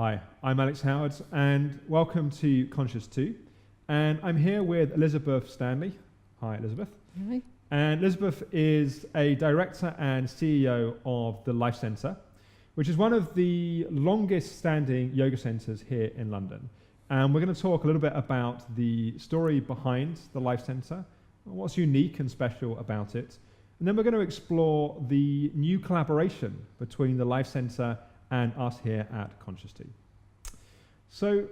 Hi, I'm Alex Howard, and welcome to Conscious 2. And I'm here with Elizabeth Stanley. Hi, Elizabeth. Hi. And Elizabeth is a director and CEO of the Life Centre, which is one of the longest standing yoga centres here in London. And we're going to talk a little bit about the story behind the Life Centre, what's unique and special about it. And then we're going to explore the new collaboration between the Life Centre and us here at Conscious 2. So,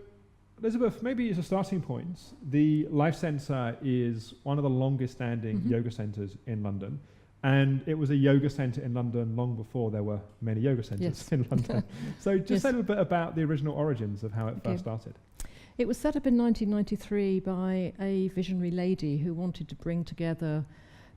Elizabeth, maybe as a starting point, the Life Centre is one of the longest standing yoga centres in London. And it was a yoga centre in London long before there were many yoga centres in London. So just say a little bit about the original origins of how it first started. It was set up in 1993 by a visionary lady who wanted to bring together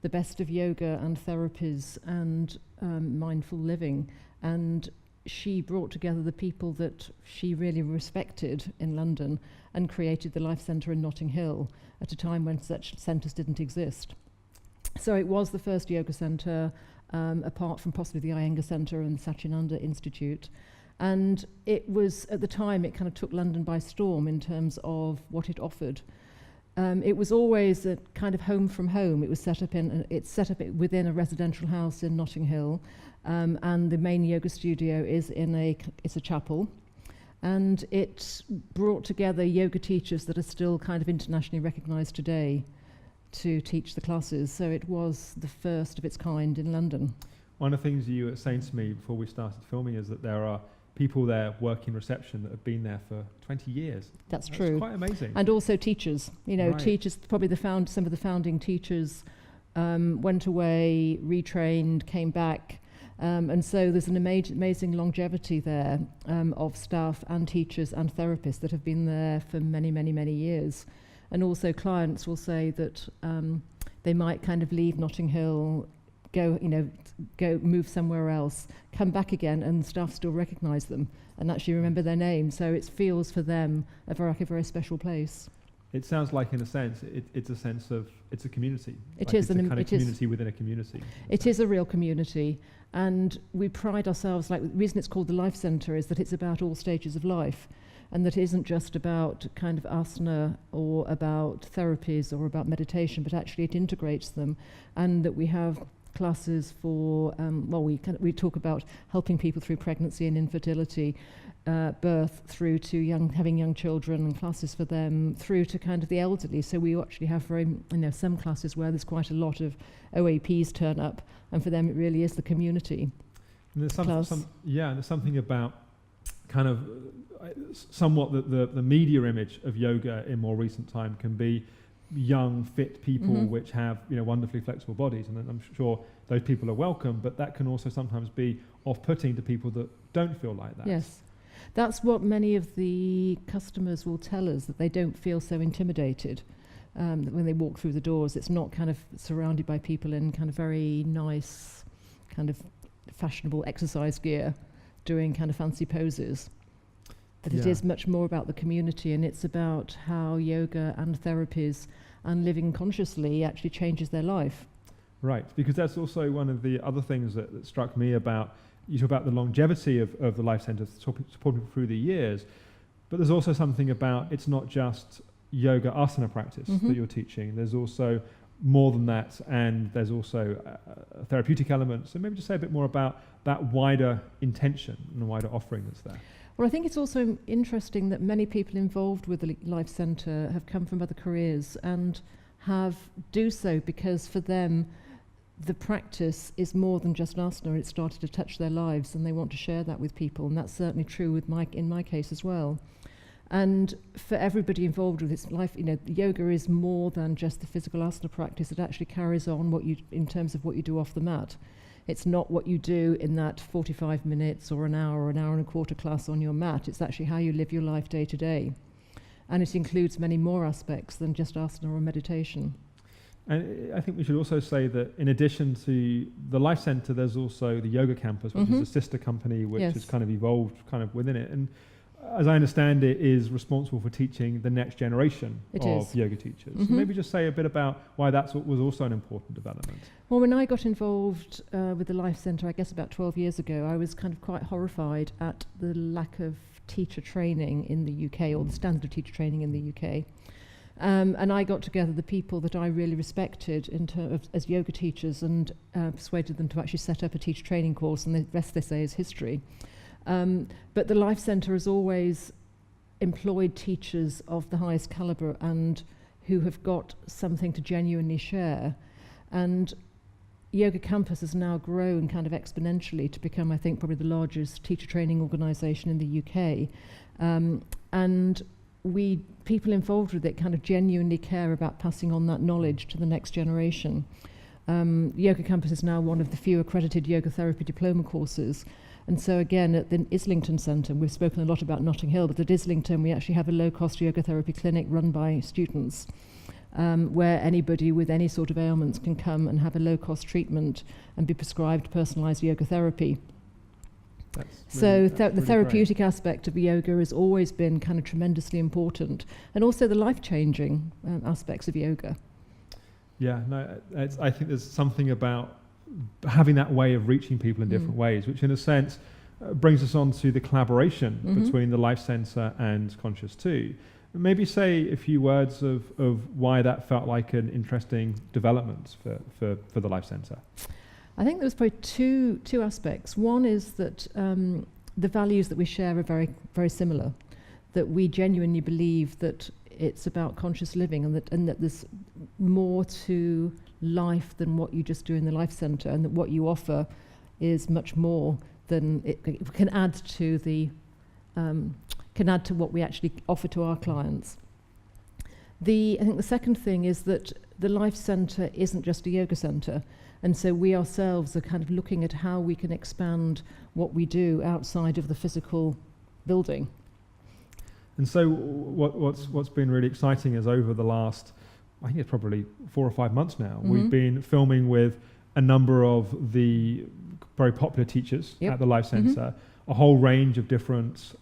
the best of yoga and therapies and mindful living. And she brought together the people that she really respected in London and created the Life Centre in Notting Hill at a time when such centres didn't exist. So it was the first yoga centre, apart from possibly the Iyengar Centre and the Satyananda Institute. And it was, at the time, it kind of took London by storm in terms of what it offered. It was always a kind of home from home. It was set up within a residential house in Notting Hill, and the main yoga studio is it's a chapel, and it brought together yoga teachers that are still kind of internationally recognised today to teach the classes. So it was the first of its kind in London. One of the things you were saying to me before we started filming is that there are people there working reception that have been there for 20 years. That's true. Quite amazing. And also teachers. Teachers, probably some of the founding teachers went away, retrained, came back. And so there's an amazing longevity there of staff and teachers and therapists that have been there for many, many, many years. And also clients will say that they might kind of leave Notting Hill, go move somewhere else, come back again, and staff still recognise them and actually remember their name. So it feels for them a very special place. It sounds like, in a sense, it's a sense of, it's a community. It is a kind of community within a community. It is a real community, and we pride ourselves, the reason it's called the Life Centre is that it's about all stages of life, and that isn't just about kind of asana or about therapies or about meditation, but actually it integrates them, and that we have classes for, we talk about helping people through pregnancy and infertility, birth through to having young children, and classes for them through to kind of the elderly. So we actually have some classes where there's quite a lot of OAPs turn up, and for them it really is the community. And there's there's something about kind of somewhat the media image of yoga in more recent time can be young, fit people which have wonderfully flexible bodies, and I'm sure those people are welcome, but that can also sometimes be off-putting to people that don't feel like that. Yes, that's what many of the customers will tell us, that they don't feel so intimidated that when they walk through the doors. It's not kind of surrounded by people in kind of very nice, kind of fashionable exercise gear doing kind of fancy poses. But it is much more about the community, and it's about how yoga and therapies and living consciously actually changes their life. Right, because that's also one of the other things that struck me about, you talk about the longevity of the Life Centre, supporting through the years, but there's also something about, it's not just yoga asana practice that you're teaching, there's also more than that, and there's also a therapeutic element. So maybe just say a bit more about that wider intention and the wider offering that's there. Well, I think it's also interesting that many people involved with the Life Centre have come from other careers and do so because for them the practice is more than just asana. It started to touch their lives, and they want to share that with people, and that's certainly true in my case as well. And for everybody involved with this life, yoga is more than just the physical asana practice. It actually carries on in terms of what you do off the mat. It's not what you do in that 45 minutes or an hour and a quarter class on your mat. It's actually how you live your life day to day. And it includes many more aspects than just asana or meditation. And I think we should also say that in addition to the Life Centre, there's also the Yoga Campus, which is a sister company which has kind of evolved kind of within it. And as I understand it, is responsible for teaching the next generation of yoga teachers. So maybe just say a bit about why that was also an important development. Well, when I got involved with the Life Centre, I guess about 12 years ago, I was kind of quite horrified at the lack of teacher training in the UK, or the standard of teacher training in the UK. And I got together the people that I really respected as yoga teachers, and persuaded them to actually set up a teacher training course, and the rest they say is history. But the Life Centre has always employed teachers of the highest calibre and who have got something to genuinely share. And Yoga Campus has now grown kind of exponentially to become, I think, probably the largest teacher training organisation in the UK. And people involved with it kind of genuinely care about passing on that knowledge to the next generation. Yoga Campus is now one of the few accredited yoga therapy diploma courses. And so again, at the Islington Centre, we've spoken a lot about Notting Hill, but at Islington we actually have a low-cost yoga therapy clinic run by students, where anybody with any sort of ailments can come and have a low-cost treatment and be prescribed personalised yoga therapy. The therapeutic aspect of yoga has always been kind of tremendously important, and also the life-changing aspects of yoga. Yeah, no, I think there's something about having that way of reaching people in different ways, which in a sense brings us on to the collaboration between the Life Centre and Conscious 2. Maybe say a few words of why that felt like an interesting development for the Life Centre. I think there's probably two aspects. One is that the values that we share are very, very similar, that we genuinely believe that it's about conscious living, and that there's more to life than what you just do in the Life Centre, and that what you offer is much more than it can add to what we actually offer to our clients. I think the second thing is that the Life Centre isn't just a yoga centre, and so we ourselves are kind of looking at how we can expand what we do outside of the physical building. And so what's been really exciting is over the last, I think it's probably 4 or 5 months now, we've been filming with a number of the very popular teachers at the Life Centre, a whole range of different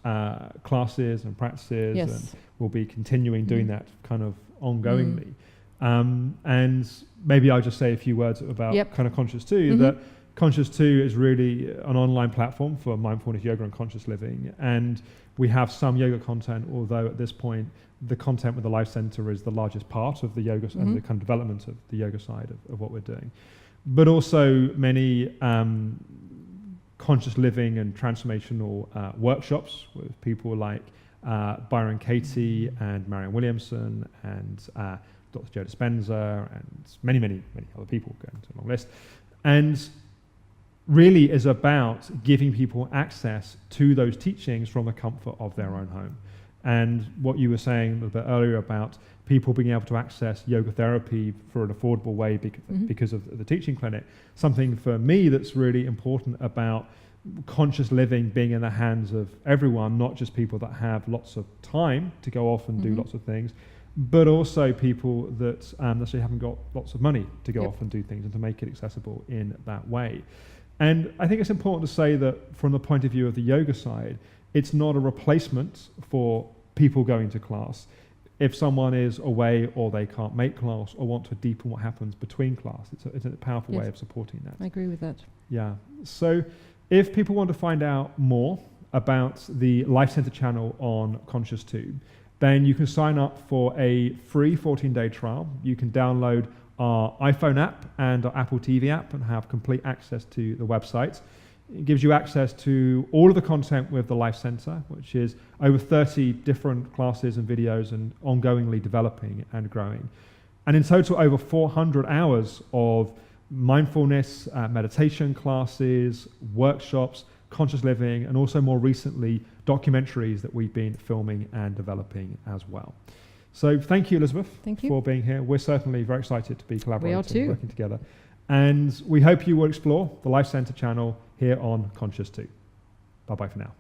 classes and practices, and we'll be continuing doing that kind of ongoingly. And maybe I'll just say a few words about kind of Conscious 2, that Conscious 2 is really an online platform for mindfulness, yoga and conscious living, and we have some yoga content, although at this point the content with the Life Centre is the largest part of the yoga and the kind of development of the yoga side of what we're doing. But also many conscious living and transformational workshops with people like Byron Katie and Marianne Williamson and Dr. Joe Dispenza and many, many, many other people, going to a long list. And really is about giving people access to those teachings from the comfort of their own home. And what you were saying a little bit earlier about people being able to access yoga therapy for an affordable way because of the teaching clinic, something for me that's really important about conscious living being in the hands of everyone, not just people that have lots of time to go off and do lots of things, but also people that necessarily haven't got lots of money to go off and do things, and to make it accessible in that way. And I think it's important to say that from the point of view of the yoga side, it's not a replacement for people going to class. If someone is away or they can't make class or want to deepen what happens between class, it's a powerful way of supporting that. I agree with that. Yeah. So if people want to find out more about the Life Centre channel on Conscious 2, then you can sign up for a free 14-day trial. You can download our iPhone app and our Apple TV app and have complete access to the website. It gives you access to all of the content with the Life Centre, which is over 30 different classes and videos and ongoingly developing and growing. And in total, over 400 hours of mindfulness, meditation classes, workshops, conscious living, and also more recently, documentaries that we've been filming and developing as well. So thank you, Elizabeth, for being here. We're certainly very excited to be collaborating, working together. And we hope you will explore the Life Centre channel here on Conscious 2. Bye-bye for now.